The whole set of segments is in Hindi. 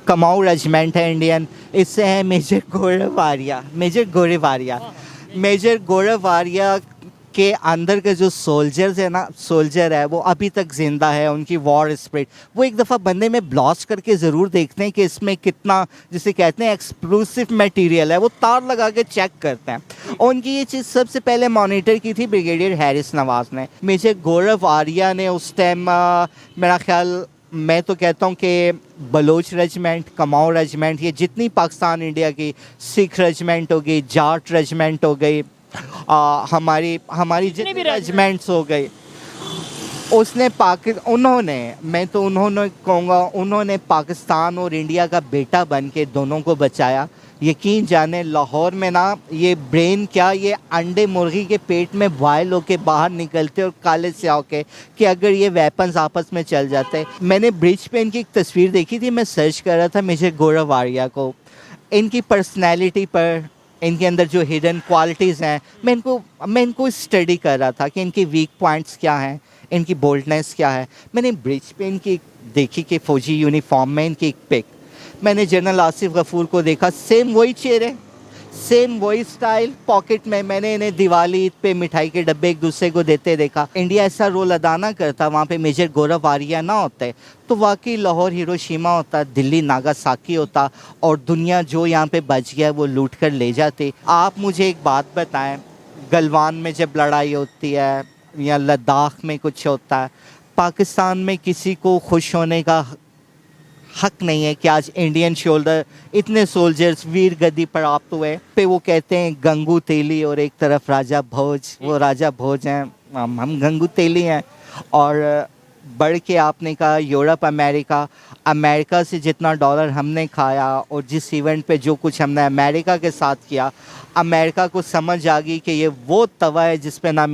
कमाऊ रेजिमेंट है इंडियन, इससे है मेजर गौरव आर्या के अंदर के जो सोल्जर है वो अभी तक जिंदा है, उनकी वॉर स्पिरिट वो एक दफ़ा बंदे में ब्लास्ट करके ज़रूर देखते हैं कि इसमें कितना, जिसे कहते हैं एक्सप्लोसिव मटेरियल है, वो तार लगा के चेक करते हैं। और उनकी ये चीज़ सबसे पहले मॉनिटर की थी ब्रिगेडियर हैरिस नवाज़ ने। मेजर गौरव आर्या ने उस टाइम मेरा ख्याल, मैं तो कहता हूँ कि बलोच रेजिमेंट, कमाऊ रेजिमेंट, ये जितनी पाकिस्तान इंडिया की सिख रेजिमेंट हो गई, जाट रेजिमेंट हो गई, हमारी जितनी रेजिमेंट्स हो गई, उन्होंने उन्होंने पाकिस्तान और इंडिया का बेटा बन के दोनों को बचाया। यकीन जाने लाहौर में ना ये ब्रेन क्या, ये अंडे मुर्गी के पेट में बॉयल होके बाहर निकलते और काले से होके कि अगर ये वेपन्स आपस में चल जाते। मैंने ब्रिज पे इनकी एक तस्वीर देखी थी, मैं सर्च कर रहा था मेजर गौरव आर्या को, इनकी पर्सनैलिटी पर, इनके अंदर जो हिडन क्वालिटीज़ हैं, मैं इनको स्टडी कर रहा था कि इनकी वीक पॉइंट्स क्या हैं, इनकी बोल्डनेस क्या है। मैंने ब्रिज पे इनकी देखी कि फ़ौजी यूनिफॉर्म में इनकी एक पिक, मैंने जनरल आसिफ गफूर को देखा, सेम वही चेहरे, सेम वही स्टाइल, पॉकेट में मैंने इन्हें दिवाली ईद पे मिठाई के डब्बे एक दूसरे को देते देखा। इंडिया ऐसा रोल अदा ना करता, वहाँ पे मेजर गौरव आर्या ना होते तो वाकई लाहौर हिरोशिमा होता, दिल्ली नागासाकी होता, और दुनिया जो यहाँ पे बच गया वो लूट कर ले जाते। आप मुझे एक बात बताएं, गलवान में जब लड़ाई होती है या लद्दाख में कुछ होता है, पाकिस्तान में किसी को खुश होने का हक नहीं है कि आज इंडियन शोल्डर इतने सोल्जर्स वीर गद्दी प्राप्त हुए पे वो कहते हैं गंगू तेली और एक तरफ राजा भोज, वो राजा भोज हैं, हम गंगू तेली हैं। और बढ़ के आपने कहा यूरोप, अमेरिका से जितना डॉलर हमने खाया और जिस इवेंट पे जो कुछ हमने अमेरिका के साथ किया, अमेरिका को समझ आ गई कि ये वो तवा है जिस पे ना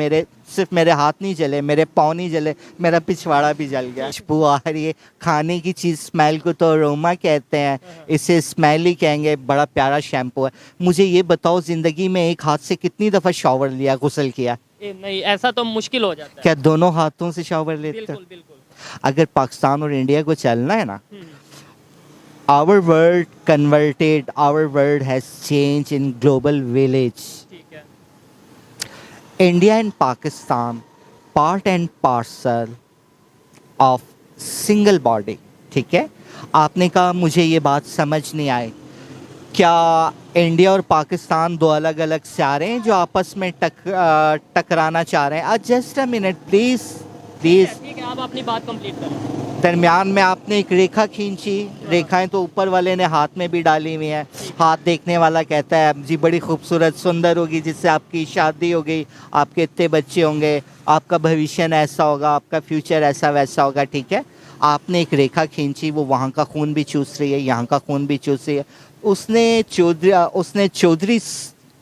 सिर्फ मेरे हाथ नहीं जले, मेरे पाँव नहीं जले, मेरा पिछवाड़ा भी जल गया। खुशबू आ रही है, खाने की चीज़ स्मेल को तो अरोमा कहते हैं, इसे स्मेल ही कहेंगे। बड़ा प्यारा शैम्पू है। मुझे ये बताओ, ज़िंदगी में एक हाथ से कितनी दफ़ा शावर लिया, गुस्ल किया? नहीं, ऐसा तो मुश्किल हो जाता है। क्या दोनों हाथों से शावर लेते? बिल्कुल बिल्कुल। अगर पाकिस्तान और इंडिया को चलना है ना, our world converted, our world has changed in global village. ठीक है। India and Pakistan part and parcel of single body. ठीक है, आपने कहा मुझे ये बात समझ नहीं आई, क्या इंडिया और पाकिस्तान दो अलग अलग सियारे हैं जो आपस में टकराना चाह रहे हैं? Just a minute please. ठीक है, आप अपनी बात कंप्लीट करें। दरमियान में आपने एक रेखा खींची, रेखाएं तो ऊपर वाले ने हाथ में भी डाली हुई हैं। हाथ देखने वाला कहता है जी बड़ी खूबसूरत सुंदर होगी, जिससे आपकी शादी होगी, आपके इतने बच्चे होंगे, आपका भविष्य ऐसा होगा, आपका फ्यूचर ऐसा वैसा होगा। ठीक है, आपने एक रेखा खींची, वो वहाँ का खून भी चूस रही है, यहाँ का खून भी चूस रही है। उसने चौधरी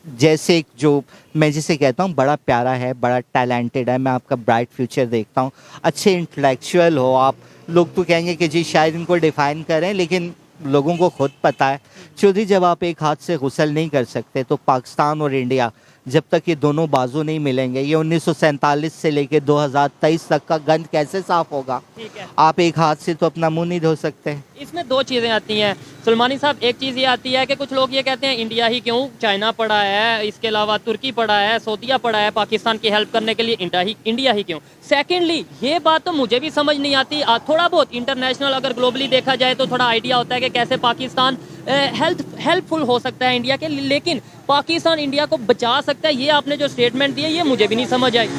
जैसे जो मैं जिसे कहता हूँ बड़ा प्यारा है, बड़ा टैलेंटेड है, मैं आपका ब्राइट फ्यूचर देखता हूँ, अच्छे इंटेलेक्चुअल हो आप। लोग तो कहेंगे कि जी शायद इनको डिफाइन करें, लेकिन लोगों को खुद पता है। चौधरी, जब आप एक हाथ से गुस्ल नहीं कर सकते तो पाकिस्तान और इंडिया जब तक ये दोनों बाजू नहीं मिलेंगे, ये 1947 से लेके 2023 तक का गंद कैसे साफ होगा? ठीक है। आप एक हाथ से तो अपना मुंह नहीं धो सकते। इसमें दो चीज़ें आती हैं सुलेमानी साहब। एक चीज़ ये आती है कि कुछ लोग ये कहते हैं इंडिया ही क्यों, चाइना पड़ा है, इसके अलावा तुर्की पड़ा है, सऊदीया पड़ा है पाकिस्तान की हेल्प करने के लिए, इंडिया ही क्यों। सेकेंडली, ये बात तो मुझे भी समझ नहीं आती। थोड़ा बहुत इंटरनेशनल अगर ग्लोबली देखा जाए तो थोड़ा आइडिया होता है कि कैसे पाकिस्तान हेल्पफुल हो सकता है इंडिया के, लेकिन पाकिस्तान इंडिया को बचा सकता है, ये आपने जो स्टेटमेंट दी है ये मुझे भी नहीं समझ आई।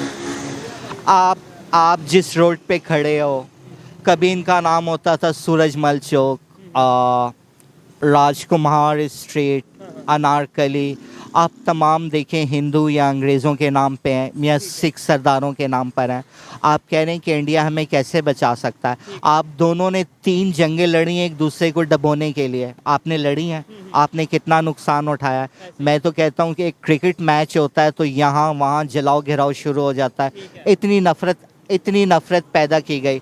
आप जिस रोड पे खड़े हो, कभी इनका नाम होता था सूरजमल चौक, राजकुमार स्ट्रीट, अनारकली, आप तमाम देखें हिंदू या अंग्रेज़ों के नाम पे हैं या सिख सरदारों के नाम पर हैं। आप कह रहे हैं कि इंडिया हमें कैसे बचा सकता है? आप दोनों ने 3 जंगें लड़ी हैं एक दूसरे को दबोने के लिए, आपने लड़ी हैं, आपने कितना नुकसान उठाया है। मैं तो कहता हूँ कि एक क्रिकेट मैच होता है तो यहाँ वहाँ जलाओ घिराओ शुरू हो जाता है। इतनी नफ़रत पैदा की गई।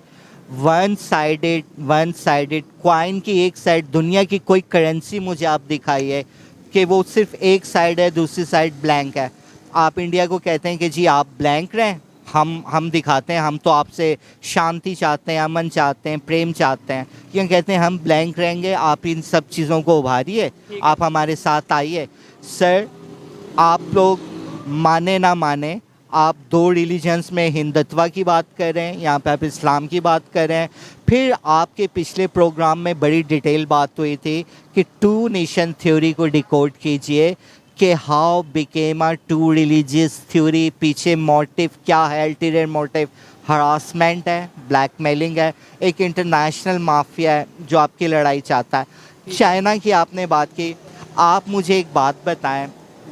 वन साइडेड कॉइन की एक साइड, दुनिया की कोई करेंसी मुझे आप दिखाइए कि वो सिर्फ एक साइड है, दूसरी साइड ब्लैंक है। आप इंडिया को कहते हैं कि जी आप ब्लैंक रहें, हम दिखाते हैं, हम तो आपसे शांति चाहते हैं, अमन चाहते हैं, प्रेम चाहते हैं, क्यों कहते हैं हम ब्लैंक रहेंगे, आप इन सब चीज़ों को उभारिए, आप हमारे साथ आइए। सर, आप लोग माने ना माने, आप दो रिलीजन्स में हिंदुत्व की बात कर रहे हैं, यहाँ पे आप इस्लाम की बात कर रहे हैं। फिर आपके पिछले प्रोग्राम में बड़ी डिटेल बात हुई थी कि टू नेशन थ्योरी को डिकोड कीजिए कि how became a two religious theory, पीछे मोटिव क्या है, अल्टीरियर मोटिव हरासमेंट है, ब्लैकमेलिंग है, एक इंटरनेशनल माफिया है जो आपकी लड़ाई चाहता है। चाइना की आपने बात की, आप मुझे एक बात बताएं,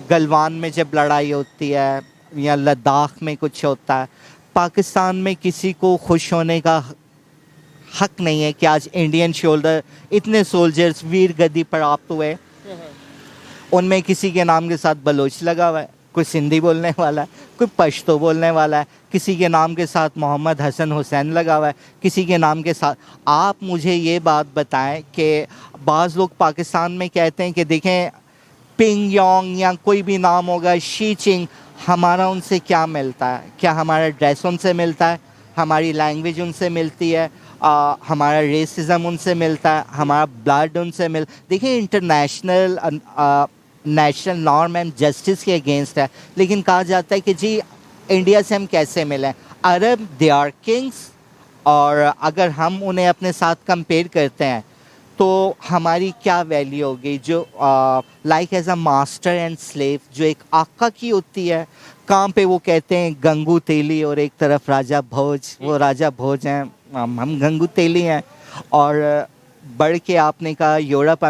गलवान में जब लड़ाई होती है या लद्दाख में कुछ होता है, पाकिस्तान में किसी को खुश होने का हक नहीं है कि आज इंडियन शोल्डर इतने सोल्जर्स वीर गद्दी प्राप्त हुए, उनमें किसी के नाम के साथ बलोच लगा हुआ है, कोई सिंधी बोलने वाला है, कोई पश्तो बोलने वाला है, किसी के नाम के साथ मोहम्मद हसन हुसैन लगा हुआ है, किसी के नाम के साथ। आप मुझे ये बात बताएं कि बाज़ लोग पाकिस्तान में कहते हैं कि देखें पिंग योंग या कोई भी नाम होगा, शी चिंग, हमारा उनसे क्या मिलता है? क्या हमारा ड्रेस उनसे मिलता है? हमारी लैंग्वेज उनसे मिलती है? हमारा रेसिज्म उनसे मिलता है? हमारा ब्लड उनसे देखिए international national norm and justice के अगेंस्ट है, लेकिन कहा जाता है कि जी इंडिया से हम कैसे मिलें? अरब दे आर किंग्स, और अगर हम उन्हें अपने साथ कंपेयर करते हैं तो हमारी क्या वैल्यू होगी? जो like as a master and slave, जो एक आका की होती है, कहाँ पे वो कहते हैं गंगू तेली और एक तरफ राजा भोज, वो राजा भोज हैं, हम गंगू तेली हैं। और बढ़ के आपने कहा यूरोप,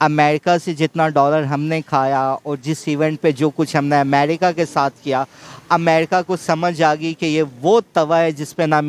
अमेरिका से जितना डॉलर हमने खाया और जिस इवेंट पे जो कुछ हमने अमेरिका के साथ किया, अमेरिका को समझ आ गई कि ये वो तवा है जिस पे ना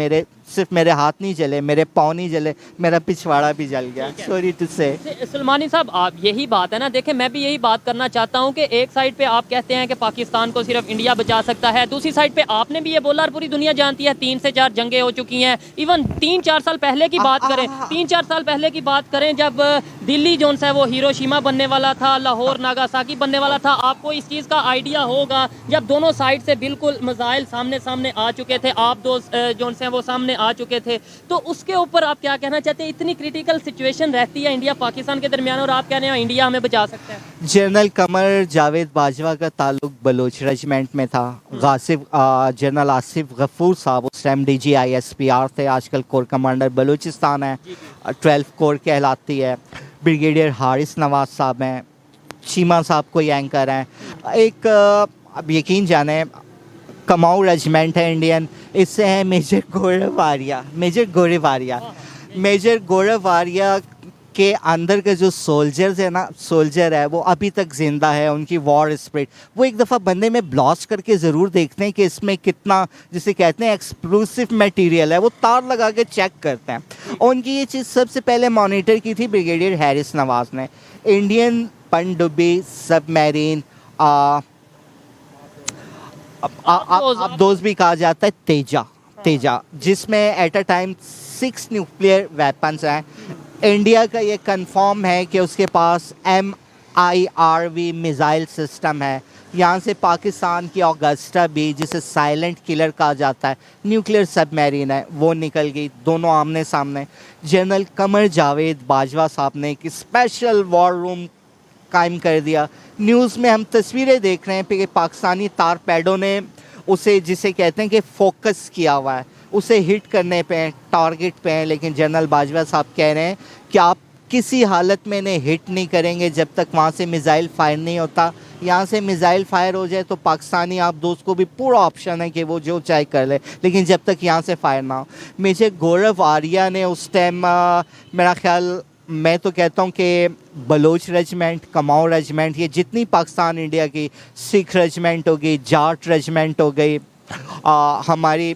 सिर्फ मेरे हाथ नहीं जले, मेरे पाँव नहीं जले, मेरा पिछवाड़ा भी जल गया। सॉरी टू से। सुलेमानी साहब, आप यही बात है ना, देखें मैं भी यही बात करना चाहता हूं कि एक साइड पे आप कहते हैं कि पाकिस्तान को सिर्फ इंडिया बचा सकता है, दूसरी साइड पे आपने भी ये बोला और पूरी दुनिया जानती है 3 से 4 जंगें हो चुकी हैं। इवन 3-4 साल पहले की बात करें, 3-4 साल पहले की बात करें, जब दिल्ली जोन है वो हिरोशिमा बनने वाला था, लाहौर नागासाकी बनने वाला था, आपको इस चीज़ का आइडिया होगा, जब दोनों साइड से बिल्कुल मिसाइल सामने सामने आ चुके थे, आप दो जोन से वो सामने आ चुके थे, तो उसके ऊपर आप क्या कहना चाहते हैं? इतनी क्रिटिकल सिचुएशन रहती है इंडिया पाकिस्तान के दरमियान और आप कह रहे हैं इंडिया हमें बचा सकता है। जनरल कमर जावेद बाजवा का ताल्लुक बलोच रेजिमेंट में था। जनरल आसिफ गफूर साहब उस टाइम DGISPR थे, आजकल कोर कमांडर बलूचिस्तान है, 12 कोर कहलाती है। ब्रिगेडियर हारिस नवाज साहब हैं, चीमा साहब कोई एंकर हैं। एक अब यकीन जाने कमाऊ रेजिमेंट है इंडियन, इससे है मेजर गौरव आर्या। मेजर गौरव आर्या के अंदर के जो सोल्जर है वो अभी तक जिंदा है, उनकी वॉर स्पिरिट, वो एक दफ़ा बंदे में ब्लास्ट करके ज़रूर देखते हैं कि इसमें कितना, जिसे कहते हैं एक्सप्लोसिव मटेरियल है, वो तार लगा के चेक करते हैं। और उनकी ये चीज़ सबसे पहले मॉनिटर की थी ब्रिगेडियर हैरिस नवाज ने। इंडियन पनडुब्बी सबमरीन, अब दोस्त भी कहा जाता है तेजा, जिसमें at a time 6 nuclear weapons हैं। इंडिया का ये कंफर्म है कि उसके पास MIRV मिसाइल सिस्टम है। यहाँ से पाकिस्तान की ऑगस्टा भी, जिसे साइलेंट किलर कहा जाता है, न्यूक्लियर सबमरीन है, वो निकल गई, दोनों आमने सामने। जनरल कमर जावेद बाजवा साहब ने एक स्पेशल वॉर रूम कायम कर दिया। न्यूज़ में हम तस्वीरें देख रहे हैं कि पाकिस्तानी तारपेडों ने उसे, जिसे कहते हैं कि फोकस किया हुआ है, उसे हिट करने पे हैं, टारगेट पे हैं, लेकिन जनरल बाजवा साहब कह रहे हैं कि आप किसी हालत में इन्हें हिट नहीं करेंगे जब तक वहाँ से मिसाइल फायर नहीं होता। यहाँ से मिसाइल फायर हो जाए तो पाकिस्तानी आप दोस्त को भी पूरा ऑप्शन है कि वो जो चाहे कर ले, लेकिन जब तक यहाँ से फायर ना हो। मेजर गौरव आर्या ने उस टाइम मेरा ख्याल, मैं तो कहता हूँ कि बलोच रेजिमेंट, कमाऊ रेजिमेंट, ये जितनी पाकिस्तान इंडिया की सिख रेजिमेंट हो गई, जाट रेजिमेंट हो गई, हमारी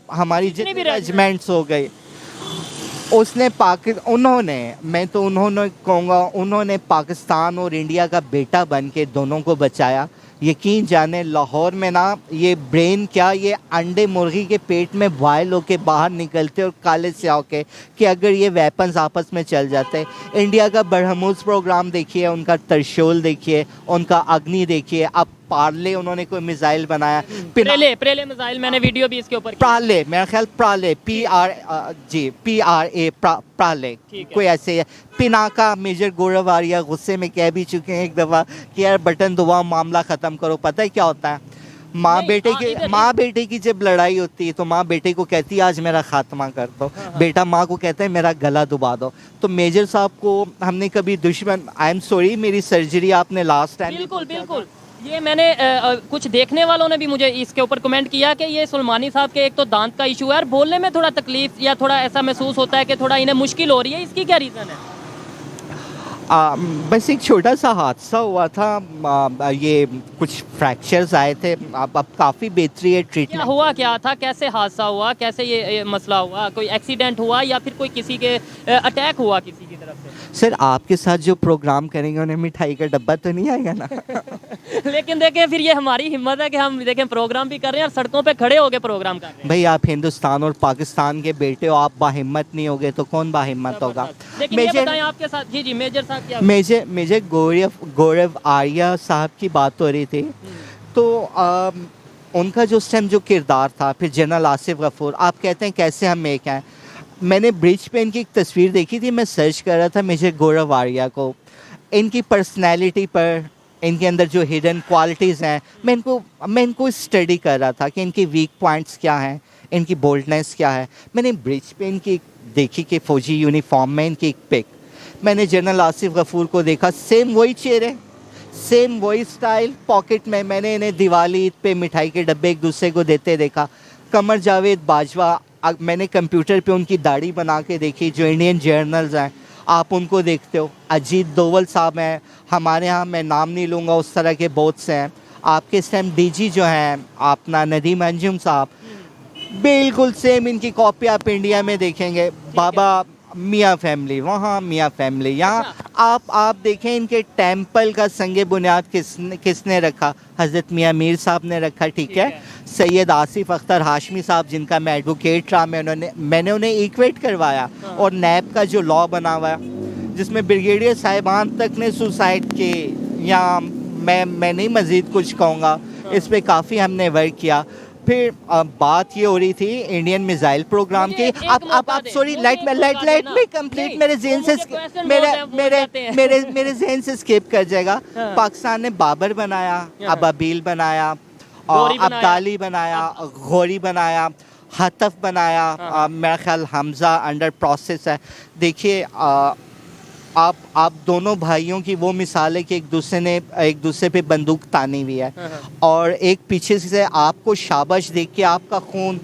जितनी भी रेजिमेंट्स हो गई, उन्होंने कहूँगा उन्होंने पाकिस्तान और इंडिया का बेटा बन के दोनों को बचाया। यकीन जाने लाहौर में ना ये ब्रेन क्या, ये अंडे मुर्गी के पेट में बॉयल होके बाहर निकलते और काले से होके कि अगर ये वेपन्स आपस में चल जाते। इंडिया का बरहमूस प्रोग्राम देखिए, उनका त्रिशूल देखिए, उनका अग्नि देखिए। अब पार्ले उन्होंने कोई मिसाइल बनाया, प्रेले मिसाइल, मैंने वीडियो भी इसके ऊपर की। प्राले, मेरा ख्याल प्राले, PRA प्राले, ठीक है। कोई ऐसे है। पिनाका, मेजर गौरव आर्या गुस्से में कह भी चुके हैं एक दफ़ा कि यार बटन दबाओ, मामला ख़त्म करो। पता है क्या होता है, नहीं, माँ बेटे की जब लड़ाई होती है तो माँ बेटे को कहती है आज मेरा खात्मा कर दो, बेटा माँ को कहता है मेरा गला दबा दो। तो मेजर साहब को हमने कभी दुश्मन, आई एम सॉरी मेरी सर्जरी आपने लास्ट टाइम, बिल्कुल बिल्कुल, ये मैंने कुछ देखने वालों ने भी मुझे इसके ऊपर कमेंट किया कि ये सुलेमानी साहब के एक तो दांत का इशू है और बोलने में थोड़ा तकलीफ या थोड़ा ऐसा महसूस होता है कि थोड़ा इन्हें मुश्किल हो रही है, इसकी क्या रीज़न है? बस एक छोटा सा हादसा हुआ था, ये कुछ फ्रैक्चर्स आए थे, अब काफ़ी बेहतरी है क्या ट्रीटमेंट। हुआ, क्या था, कैसे हादसा हुआ, कैसे ये मसला हुआ? कोई एक्सीडेंट हुआ या फिर कोई किसी के अटैक हुआ किसी की तरफ से? सर आपके साथ जो प्रोग्राम करेंगे उन्हें मिठाई का डब्बा तो नहीं आएगा ना? लेकिन देखें फिर ये हमारी हिम्मत है कि हम देखें प्रोग्राम भी कर रहे हैं और सड़कों पे खड़े होकर प्रोग्राम कर रहे हैं। भाई आप हिंदुस्तान और पाकिस्तान के बेटे हो, आप बाहिम्मत नहीं होगे तो कौन बाहिम्मत होगा? लेकिन ये बताएं आपके साथ, जी जी मेजर साहब क्या? मेजर गौरव आर्या साहब की बात हो रही थी, तो उनका जो उस टाइम जो किरदार था, फिर जनरल आसिफ गफूर, आप कहते हैं कैसे हम एक हैं। मैंने ब्रिज पे इनकी एक तस्वीर देखी थी, मैं सर्च कर रहा था मेजर गौरव आर्या को, इनकी पर्सनैलिटी पर, इनके अंदर जो हिडन क्वालिटीज़ हैं, मैं इनको स्टडी कर रहा था कि इनकी वीक पॉइंट्स क्या हैं, इनकी बोल्डनेस क्या है। मैंने ब्रिज पे इनकी देखी कि फ़ौजी यूनिफॉर्म में इनकी एक पिक, मैंने जनरल आसिफ गफूर को देखा, सेम वही चेहरे, सेम वही स्टाइल, पॉकेट में मैंने इन्हें दिवाली ईद पे मिठाई के डब्बे एक दूसरे को देते देखा। कमर जावेद बाजवा, मैंने कंप्यूटर पे उनकी दाढ़ी बना के देखी, जो इंडियन जर्नल्स हैं आप उनको देखते हो। अजीत दोवल साहब हैं हमारे यहाँ, मैं नाम नहीं लूँगा, उस तरह के बहुत से हैं। आपके इस टाइम डीजी जो हैं अपना नदीम अंजुम साहब, बिल्कुल सेम इनकी कॉपी आप इंडिया में देखेंगे। बाबा मियाँ फैमिली वहाँ, मियाँ फैमिली यहाँ। आप देखें इनके टेंपल का संगे बुनियाद किसने रखा? हज़रत मियाँ मीर साहब ने रखा, ठीक है। सैयद आसिफ अख्तर हाशमी साहब, जिनका मैं एडवोकेट रहा, मैंने उन्हें इक्वेट करवाया, और नैब का जो लॉ बना हुआ है जिसमें ब्रिगेडियर साहिबान तक ने सुसाइड की, या मैं नहीं मज़ीद कुछ कहूँगा, इस पर काफ़ी हमने वर्क किया। फिर बात ये हो रही थी इंडियन मिसाइल प्रोग्राम की। आप सॉरी, लेट मी कंप्लीट, मेरे ज़हन से स्किप कर जाएगा। पाकिस्तान ने बाबर बनाया, अबाबील बनाया, अब्दाली बनाया, गौरी बनाया, हतफ बनाया, मेरा ख्याल हमज़ा अंडर प्रोसेस है। देखिए आप दोनों भाइयों की वो मिसाल है कि एक दूसरे पे बंदूक तानी हुई है, और एक पीछे से आपको शाबाश देख के आपका खून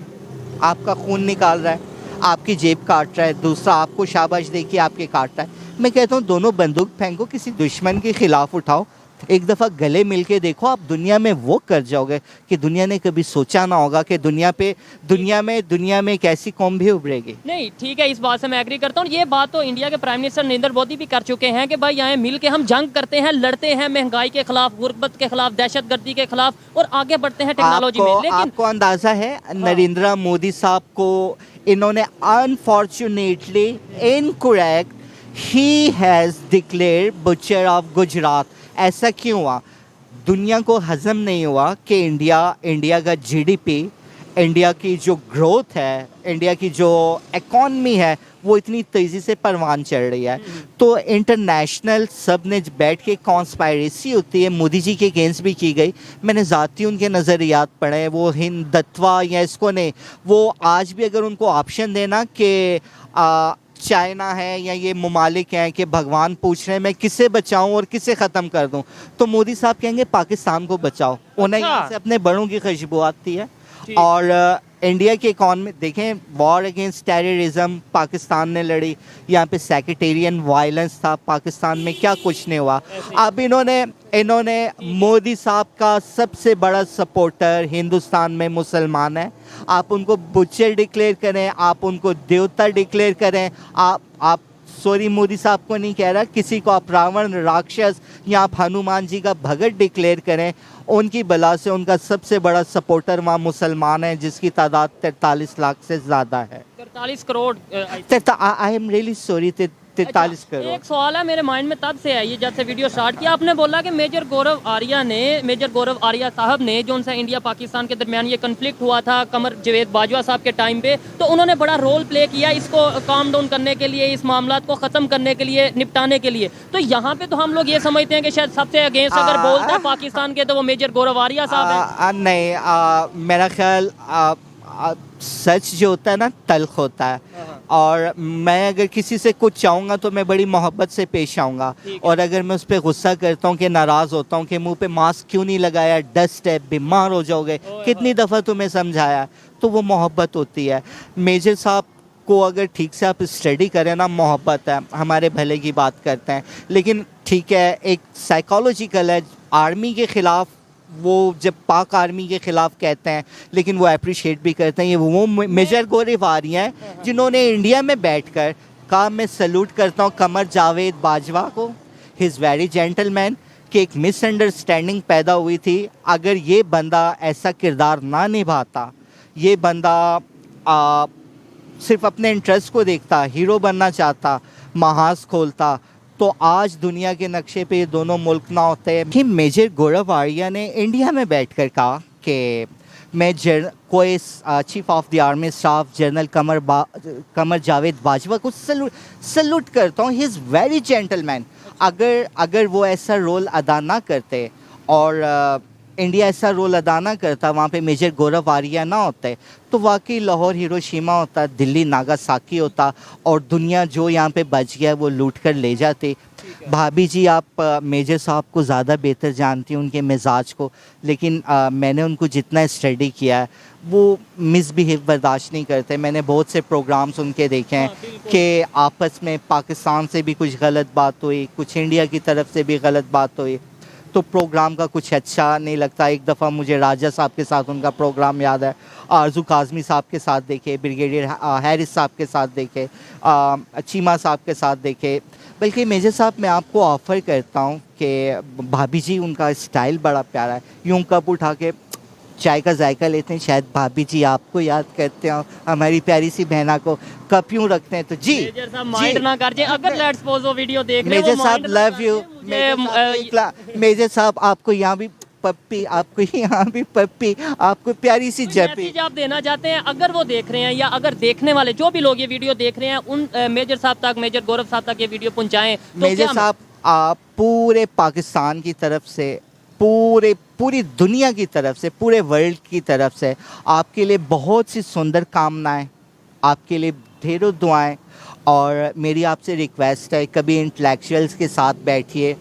निकाल रहा है, आपकी जेब काट रहा है, दूसरा आपको शाबाश देख के आपके काट रहा है। मैं कहता हूँ दोनों बंदूक फेंको, किसी दुश्मन के खिलाफ उठाओ, एक दफ़ा गले मिल के देखो, आप दुनिया में वो कर जाओगे कि दुनिया ने कभी सोचा ना होगा कि दुनिया में एक ऐसी कौम भी उभरेगी। नहीं ठीक है, इस बात से मैं एग्री करता हूँ। ये बात तो इंडिया के प्राइम मिनिस्टर नरेंद्र मोदी भी कर चुके हैं कि भाई यहाँ मिल के हम जंग करते हैं, लड़ते हैं महंगाई के खिलाफ, गुर्बत के खिलाफ, दहशतगर्दी के खिलाफ, और आगे बढ़ते हैं टेक्नोलॉजी में। लेकिन आपको अंदाजा है नरेंद्र मोदी साहब को इन्होंने unfortunately incorrect, he has declared butcher of Gujarat. ऐसा क्यों हुआ? दुनिया को हजम नहीं हुआ कि इंडिया का जीडीपी, इंडिया की जो ग्रोथ है, इंडिया की जो इकॉनमी है, वो इतनी तेज़ी से परवान चढ़ रही है। तो इंटरनेशनल सब ने बैठ के कॉन्स्पायरेसी होती है, मोदी जी के अगेंस्ट भी की गई। मैंने ज़ाती उनके नज़रियात पढ़े, वो हिंदुत्व या इसको नहीं, वो आज भी अगर उनको ऑप्शन देना कि चाइना है या ये ममालिक हैं कि भगवान पूछ रहे हैं मैं किसे बचाऊं और किसे ख़त्म कर दूं, तो मोदी साहब कहेंगे पाकिस्तान को बचाओ। उन्हें यहाँ से अपने बड़ों की खुशबू आती है। और इंडिया की इकॉनमी देखें, वॉर अगेंस्ट टेररिज्म पाकिस्तान ने लड़ी, यहाँ पे सेक्रेटेरियन वायलेंस था पाकिस्तान में, क्या कुछ नहीं हुआ। अब इन्होंने मोदी साहब का सबसे बड़ा सपोर्टर हिंदुस्तान में मुसलमान है, आप उनको बुचर डिक्लेयर करें, आप उनको देवता डिक्लेयर करें, आप सॉरी मोदी साहब को नहीं कह रहा, किसी को आप रावण, राक्षस या आप हनुमान जी का भगत डिक्लेयर करें, उनकी बला से उनका सबसे बड़ा सपोर्टर वहाँ मुसलमान है, जिसकी तादाद 43 लाख से ज़्यादा है। 43 crore. I am really sorry, 43 crore. एक सवाल है मेरे माइंड में तब से है, ये जब से वीडियो स्टार्ट किया आपने बोला कि मेजर गौरव आर्या साहब ने जो उनसे इंडिया पाकिस्तान के दरमियान ये कन्फ्लिक्ट हुआ था कमर जावेद बाजवा साहब के टाइम पे, तो उन्होंने बड़ा रोल प्ले किया इसको काम डाउन करने के लिए, इस मामला को ख़त्म करने के लिए, निपटाने के लिए। तो यहाँ पे तो हम लोग ये समझते हैं कि शायद सबसे अगेंस्ट अगर बोलते हैं पाकिस्तान के तो वो मेजर गौरव आर्या साहब हैं। नहीं, मेरा ख्याल सच जो होता है ना तल्ख होता है, और मैं अगर किसी से कुछ चाहूँगा तो मैं बड़ी मोहब्बत से पेश आऊँगा, और अगर मैं उस पर गुस्सा करता हूँ कि नाराज़ होता हूँ कि मुंह पे मास्क क्यों नहीं लगाया, डस्ट है, बीमार हो जाओगे, कितनी दफ़ा तुम्हें समझाया, तो वो मोहब्बत होती है। मेजर साहब को अगर ठीक से आप स्टडी करें ना, मोहब्बत है, हमारे भले की बात करते हैं, लेकिन ठीक है एक साइकोलॉजिकल है। आर्मी के ख़िलाफ़ वो जब पाक आर्मी के ख़िलाफ़ कहते हैं, लेकिन वो अप्रिशिएट भी करते हैं। ये वो मेजर गौरव आर्या हैं जिन्होंने इंडिया में बैठकर कहा मैं सल्यूट करता हूँ कमर जावेद बाजवा को, ही इज़ वेरी जेंटलमैन, कि एक मिसअंडरस्टैंडिंग पैदा हुई थी। अगर ये बंदा ऐसा किरदार ना निभाता, ये बंदा सिर्फ अपने इंटरेस्ट को देखता, हीरो बनना चाहता, महाज खोलता, तो आज दुनिया के नक्शे पे ये दोनों मुल्क ना होते। कि मेजर गौरव आर्या ने इंडिया में बैठकर कहा कि मैं कोई chief of the army staff general Qamar Javed Bajwa को सल्यूट करता हूँ, ही इज़ वेरी जेंटलमैन। अगर वो ऐसा रोल अदा ना करते और इंडिया ऐसा रोल अदा ना करता, वहाँ पे मेजर गौरव आर्या ना होते, तो वाकई लाहौर हिरोशिमा होता, दिल्ली नागासाकी होता, और दुनिया जो यहाँ पे बच गया वो लूट कर ले जाते। भाभी जी आप मेजर साहब को ज़्यादा बेहतर जानती हैं, उनके मिजाज को, लेकिन मैंने उनको जितना स्टडी किया है वो मिसबिहेव बर्दाश्त नहीं करते। मैंने बहुत से प्रोग्राम्स उनके देखे हैं कि आपस में पाकिस्तान से भी कुछ गलत बात हुई, कुछ इंडिया की तरफ से भी गलत बात हुई, तो प्रोग्राम का कुछ अच्छा नहीं लगता। एक दफ़ा मुझे राजा साहब के साथ उनका प्रोग्राम याद है, आरजू काज़मी साहब के साथ देखे, ब्रिगेडियर हैरिस साहब के साथ देखे, चीमा साहब के साथ देखे। बल्कि मेजर साहब मैं आपको ऑफ़र करता हूँ कि भाभी जी उनका स्टाइल बड़ा प्यारा है, यूँ कप उठा के चाय का जायका लेते हैं, शायद भाभी जी आपको याद करते हो, हमारी प्यारी सी बहना को कप यूँ रखते हैं। तो जी मेजर साहब माइंड ना कर जाए, अगर लेट्स सपोज वो वीडियो देख रहे हैं, मेजर साहब लव यू, मेजर साहब आपको यहाँ भी पप्पी, आपको यहाँ भी पप्पी, आपको प्यारी सी जपी। मैसेज आप देना चाहते हैं अगर वो देख रहे हैं, या अगर देखने वाले जो भी लोग ये वीडियो देख रहे हैं उन मेजर साहब तक, मेजर गौरव साहब तक ये वीडियो पहुंचाएं, तो मेजर साहब आप पूरे पाकिस्तान की तरफ से, पूरी दुनिया की तरफ से, पूरे वर्ल्ड की तरफ से आपके लिए बहुत सी सुंदर कामनाएं, आपके लिए ढेरों दुआएं, और मेरी आपसे रिक्वेस्ट है कभी इंटेलेक्चुअल्स के साथ बैठिए,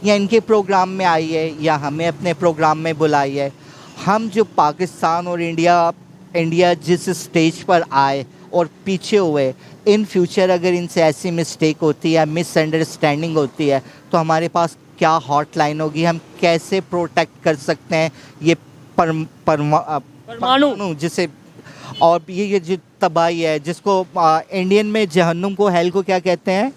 या इनके प्रोग्राम में आइए, या हमें अपने प्रोग्राम में बुलाइए। हम जो पाकिस्तान और इंडिया जिस स्टेज पर आए और पीछे हुए, इन फ्यूचर अगर इनसे ऐसी मिस्टेक होती है या मिसअंडरस्टैंडिंग होती है तो हमारे पास क्या हॉटलाइन होगी, हम कैसे प्रोटेक्ट कर सकते हैं ये परमाणु जिसे, और ये जो तबाही है जिसको इंडियन में जहन्नुम को, हेल को क्या कहते हैं,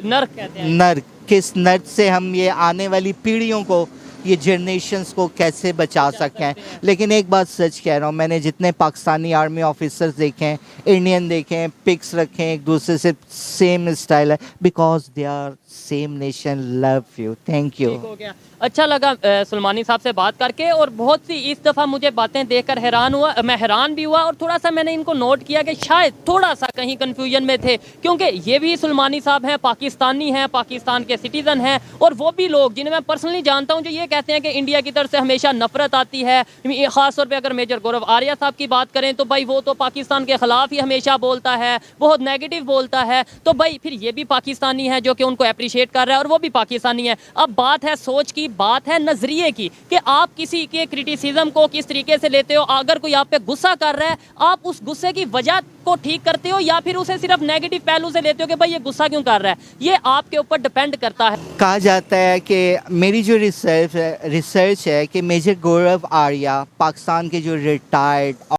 नर्क कहते हैं। नर्क, किस नर्क से हम ये आने वाली पीढ़ियों को, ये जनरेशन्स को कैसे बचा सकते हैं। लेकिन एक बात सच कह रहा हूँ, मैंने जितने पाकिस्तानी आर्मी ऑफिसर्स देखे हैं, इंडियन देखे हैं, पिक्स रखे हैं, एक दूसरे से सेम स्टाइल है, because they are same nation, love you, thank you. अच्छा लगा सुलेमानी साहब से बात करके, और बहुत सी इस दफ़ा मुझे बातें देखकर मैं हैरान भी हुआ, और थोड़ा सा मैंने इनको नोट किया कि शायद थोड़ा सा कहीं कंफ्यूजन में थे, क्योंकि ये भी सुलेमानी साहब हैं, पाकिस्तानी हैं, पाकिस्तान के सिटीज़न हैं, और वो भी लोग जिन्हें मैं पर्सनली जानता हूँ जो ये कहते हैं कि इंडिया की तरफ से हमेशा नफरत आती है। ख़ास तौर पर अगर मेजर गौरव आर्या साहब की बात करें तो भाई वो तो पाकिस्तान के ख़िलाफ़ ही हमेशा बोलता है, बहुत नेगेटिव बोलता है, तो भाई फिर ये भी पाकिस्तानी है जो कि उनको अप्रिशिएट कर रहा है, और वो भी पाकिस्तानी है। अब बात है सोच की, बात है नजरिए की, कि आप किसी के क्रिटिसिज्म को किस तरीके से लेते हो। अगर कोई आप पे गुस्सा कर रहा है, आप उस गुस्से की वजह को ठीक करते हो, या फिर उसे सिर्फ नेगेटिव पहलू से लेते हो कि भाई ये गुस्सा क्यों कर रहा है, ये आपके ऊपर डिपेंड करता है। कहा जाता है कि मेरी जो रिसर्च है कि मेजर गौरव आर्या पाकिस्तान के जो रिटायर्ड